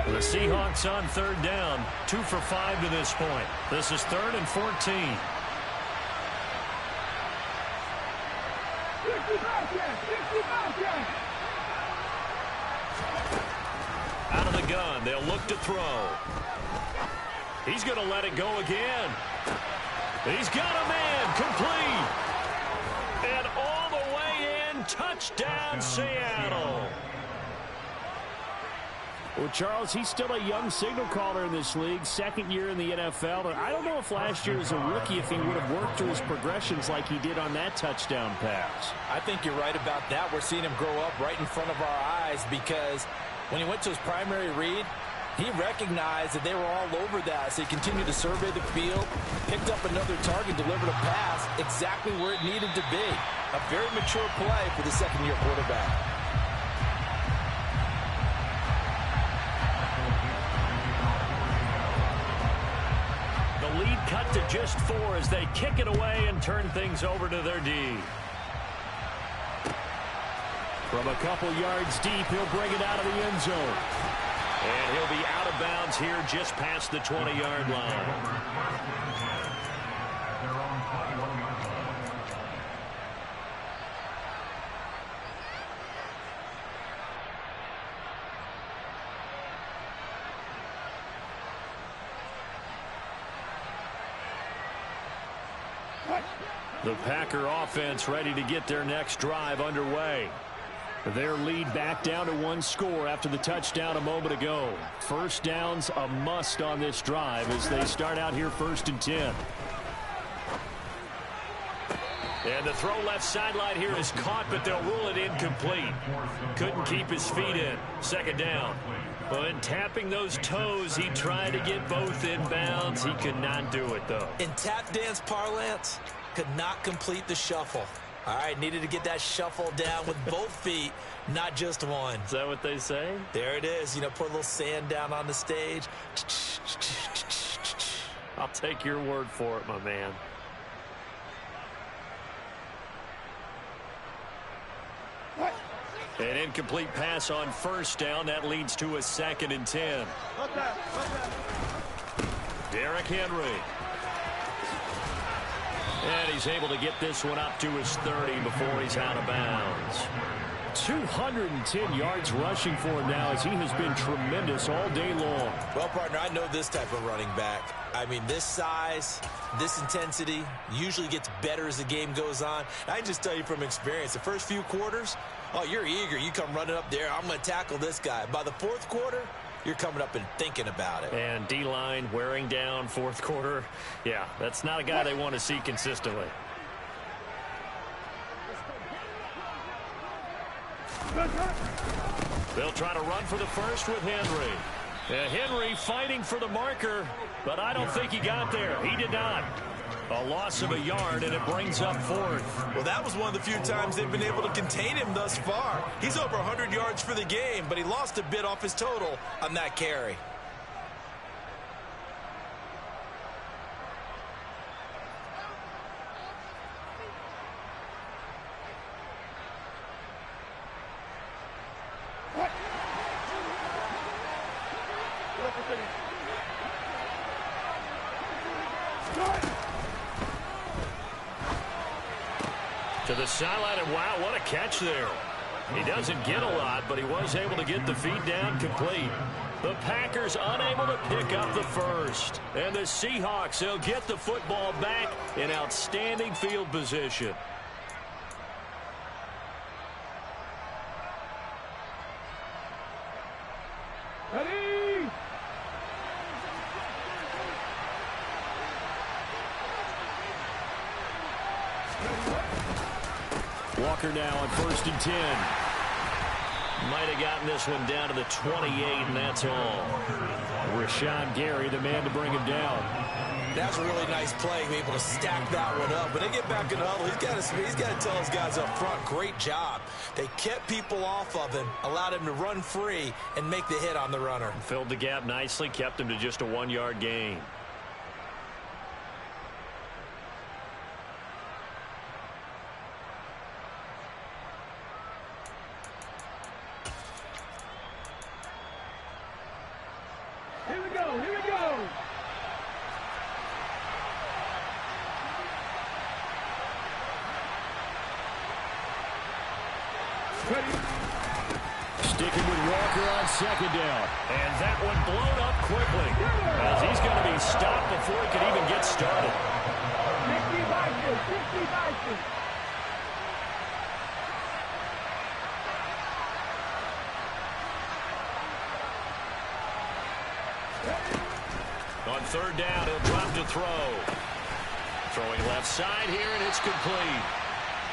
The Seahawks on third down, 2 for 5 to this point. This is 3rd and 14. Out of the gun, they'll look to throw. He's going to let it go again. He's got a man, complete. And all the way in, touchdown Seattle. Well, Charles, he's still a young signal caller in this league, second year in the NFL. And I don't know if last year as a rookie if he would have worked through his progressions like he did on that touchdown pass. I think you're right about that. We're seeing him grow up right in front of our eyes, because when he went to his primary read, he recognized that they were all over that. So he continued to survey the field, picked up another target, delivered a pass exactly where it needed to be. A very mature play for the second-year quarterback. Lead cut to just 4 as they kick it away and turn things over to their D. From a couple yards deep, he'll bring it out of the end zone. And he'll be out of bounds here just past the 20-yard line. The Packer offense ready to get their next drive underway. Their lead back down to 1 score after the touchdown a moment ago. First down's a must on this drive as they start out here 1st and 10. And the throw left sideline here is caught, but they'll rule it incomplete. Couldn't keep his feet in. Second down. When tapping those toes, he tried to get both in bounds. He could not do it, though. In tap dance parlance, could not complete the shuffle. All right, needed to get that shuffle down with both feet, not just one. Is that what they say? There it is. You know, put a little sand down on the stage. I'll take your word for it, my man. An incomplete pass on first down. That leads to a 2nd and 10. Derrick Henry. And he's able to get this one up to his 30 before he's out of bounds. 210 yards rushing for him now as he has been tremendous all day long. Well, partner, I know this type of running back. I mean, this size, this intensity usually gets better as the game goes on. I can just tell you from experience, the first few quarters, oh, you're eager. You come running up there. I'm going to tackle this guy. By the fourth quarter, you're coming up and thinking about it. And D-line wearing down fourth quarter. Yeah, that's not a guy they want to see consistently. They'll try to run for the first with Henry. Henry fighting for the marker, but I don't think he got there. He did not. A loss of a yard, and it brings up 4th. Well, that was one of the few times they've been able to contain him thus far. He's over 100 yards for the game, but he lost a bit off his total on that carry. To the sideline, and wow, what a catch there. He doesn't get a lot, but he was able to get the feed down complete. The Packers unable to pick up the first. And the Seahawks, they'll get the football back in outstanding field position. Ready? Walker now on 1st and 10. Might have gotten this one down to the 28, and that's all. Rashawn Gary, the man to bring him down. That's a really nice play, be able to stack that one up. When they get back in the huddle, he's got to tell his guys up front, great job. They kept people off of him, allowed him to run free and make the hit on the runner. Filled the gap nicely, kept him to just a 1-yard gain. Here we go, here we go. Ready? Sticking with Walker on 2nd down. And that one blown up quickly, as he's going to be stopped before he can even get started. 60 Vikings, 60 Vikings. On 3rd down, he'll drop to throw. Throwing left side here, and it's complete.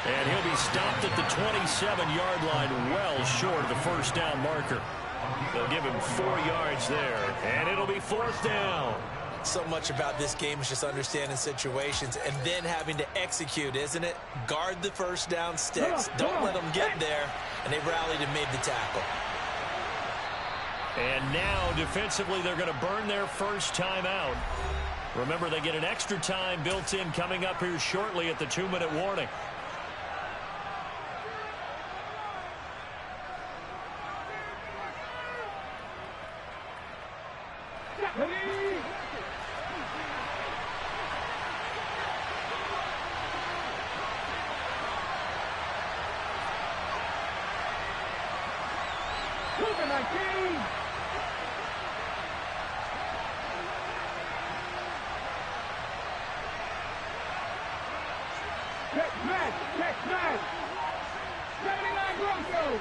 And he'll be stopped at the 27-yard line, well short of the 1st down marker. They'll give him 4 yards there, and it'll be 4th down. So much about this game is just understanding situations and then having to execute, isn't it? Guard the 1st down sticks. Don't let them get there, and they rallied and made the tackle. And now, defensively, they're going to burn their first time out. Remember, they get an extra time built in coming up here shortly at the 2-minute warning. Ready? Super 19. Check smash, check smash. 79 Broncos.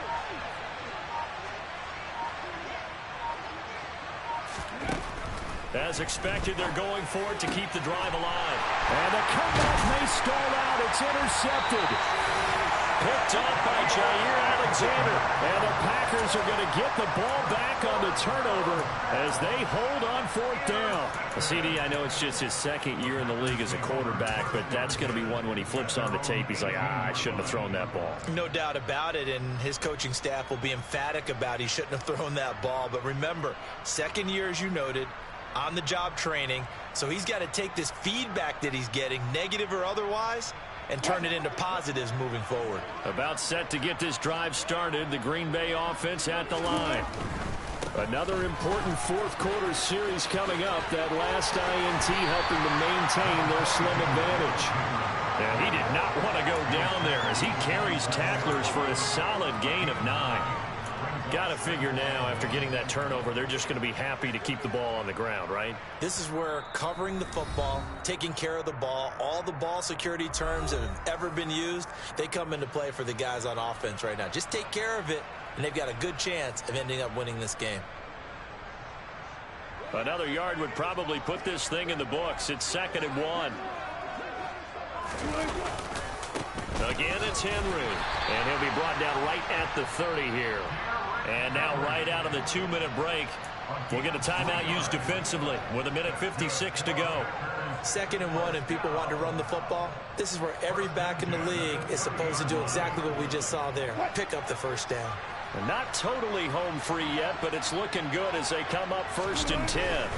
As expected, they're going for it to keep the drive alive. And the comeback may stall out. It's intercepted. Picked up by Jair Alexander. And the Packers are going to get the ball back on the turnover as they hold on fourth down. CD, I know it's just his second year in the league as a quarterback, but that's going to be one when he flips on the tape. He's like, I shouldn't have thrown that ball. No doubt about it, and his coaching staff will be emphatic about he shouldn't have thrown that ball. But remember, second year, as you noted, on-the-job training, so he's got to take this feedback that he's getting, negative or otherwise, and turn it into positives moving forward. About set to get this drive started, the Green Bay offense at the line. Another important fourth quarter series coming up. That last INT helping to maintain their slim advantage. Yeah, he did not want to go down there as he carries tacklers for a solid gain of 9. Got to figure now, after getting that turnover, they're just going to be happy to keep the ball on the ground, right? This is where covering the football, taking care of the ball, all the ball security terms that have ever been used, they come into play for the guys on offense right now. Just take care of it, and they've got a good chance of ending up winning this game. Another yard would probably put this thing in the books. It's 2nd and 1. Again, it's Henry. And he'll be brought down right at the 30 here. And now right out of the 2-minute break, we'll get a timeout used defensively with 1:56 to go. 2nd and 1, and people want to run the football. This is where every back in the league is supposed to do exactly what we just saw there. Pick up the first down. And not totally home free yet, but it's looking good as they come up 1st and 10.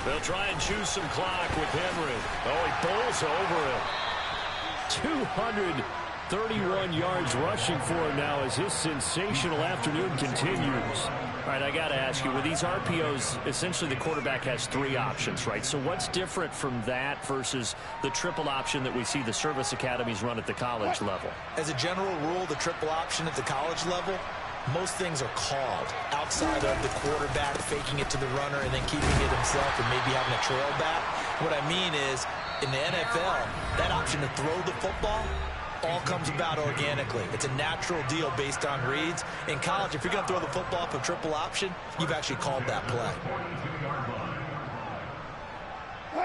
They'll try and choose some clock with Henry. Oh, he bowls over it. 231 yards rushing for him now as his sensational afternoon continues. All right, I got to ask you, with these RPOs, essentially the quarterback has 3 options, right? So what's different from that versus the triple option that we see the service academies run at the college level? As a general rule, the triple option at the college level, most things are called outside of the quarterback faking it to the runner and then keeping it himself and maybe having a trail back. What I mean is, in the NFL, that option to throw the football all comes about organically. It's a natural deal based on reads. In college, if you're going to throw the football for triple option, you've actually called that play.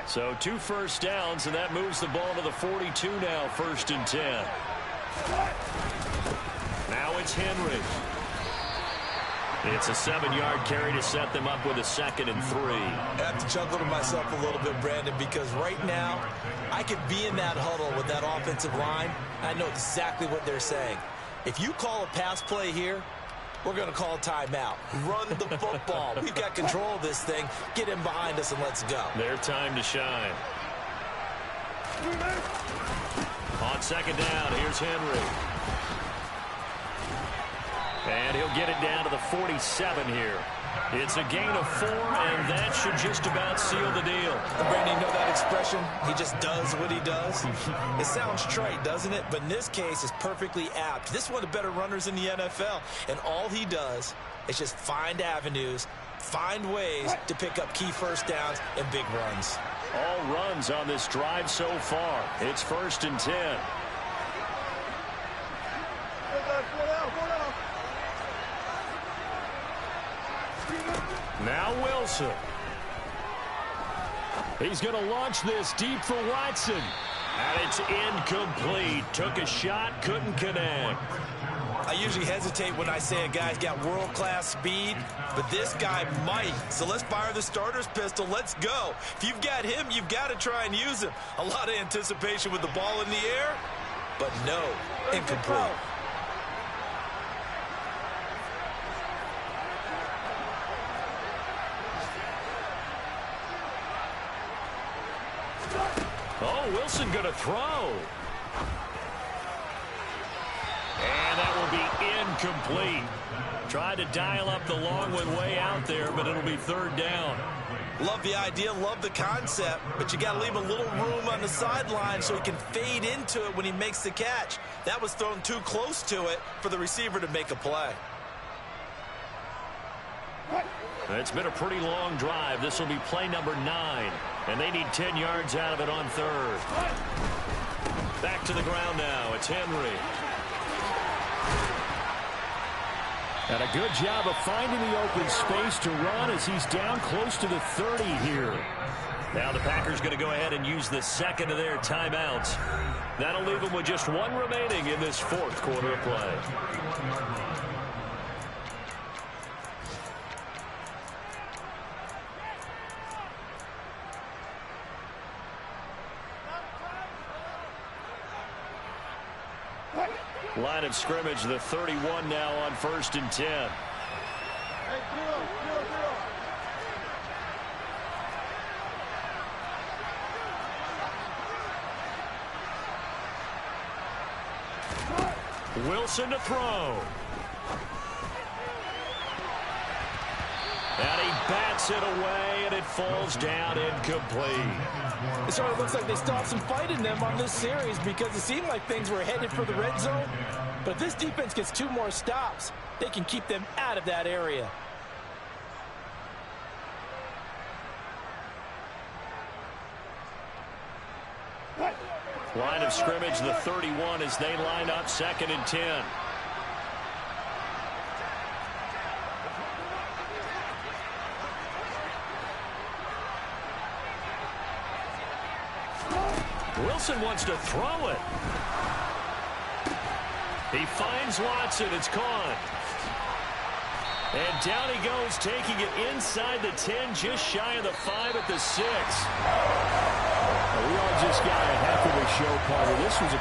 So 2 first downs, and that moves the ball to the 42 now, 1st and 10. Now it's Henry. It's a 7-yard carry to set them up with a 2nd and 3. I have to chuckle to myself a little bit, Brandon, because right now I could be in that huddle with that offensive line. I know exactly what they're saying. If you call a pass play here, we're going to call a timeout. Run the football. We've got control of this thing. Get him behind us and let's go. Their time to shine. On 2nd down, here's Henry. And he'll get it down to the 47 here. It's a gain of 4, and that should just about seal the deal. Brandon, you know that expression? He just does what he does. It sounds trite, doesn't it? But in this case, it's perfectly apt. This is one of the better runners in the NFL, and all he does is just find avenues, find ways to pick up key first downs and big runs. All runs on this drive so far. It's 1st and 10. Now Wilson. He's going to launch this deep for Watson. And it's incomplete. Took a shot, couldn't connect. I usually hesitate when I say a guy's got world-class speed, but this guy might. So let's fire the starter's pistol. Let's go. If you've got him, you've got to try and use him. A lot of anticipation with the ball in the air, but no, incomplete. Oh, Wilson going to throw. And that will be incomplete. Tried to dial up the long one way out there, but it'll be 3rd down. Love the idea, love the concept, but you got to leave a little room on the sideline so he can fade into it when he makes the catch. That was thrown too close to it for the receiver to make a play. It's been a pretty long drive. This will be play number 9, and they need 10 yards out of it on 3rd. Back to the ground now. It's Henry. And a good job of finding the open space to run as he's down close to the 30 here. Now the Packers going to go ahead and use the second of their timeouts. That'll leave them with just one remaining in this fourth quarter of play. Line of scrimmage, the 31 now on 1st and 10. Wilson to throw. And he bats it away, and it falls down incomplete. It sort of looks like they still have some fight in them on this series because it seemed like things were headed for the red zone. But if this defense gets 2 more stops, they can keep them out of that area. Line of scrimmage, the 31 as they line up 2nd and 10. Wilson wants to throw it. He finds Watson. It's caught. And down he goes, taking it inside the 10, just shy of the 5 at the 6. We all just got a heck of a show, Carter. This was a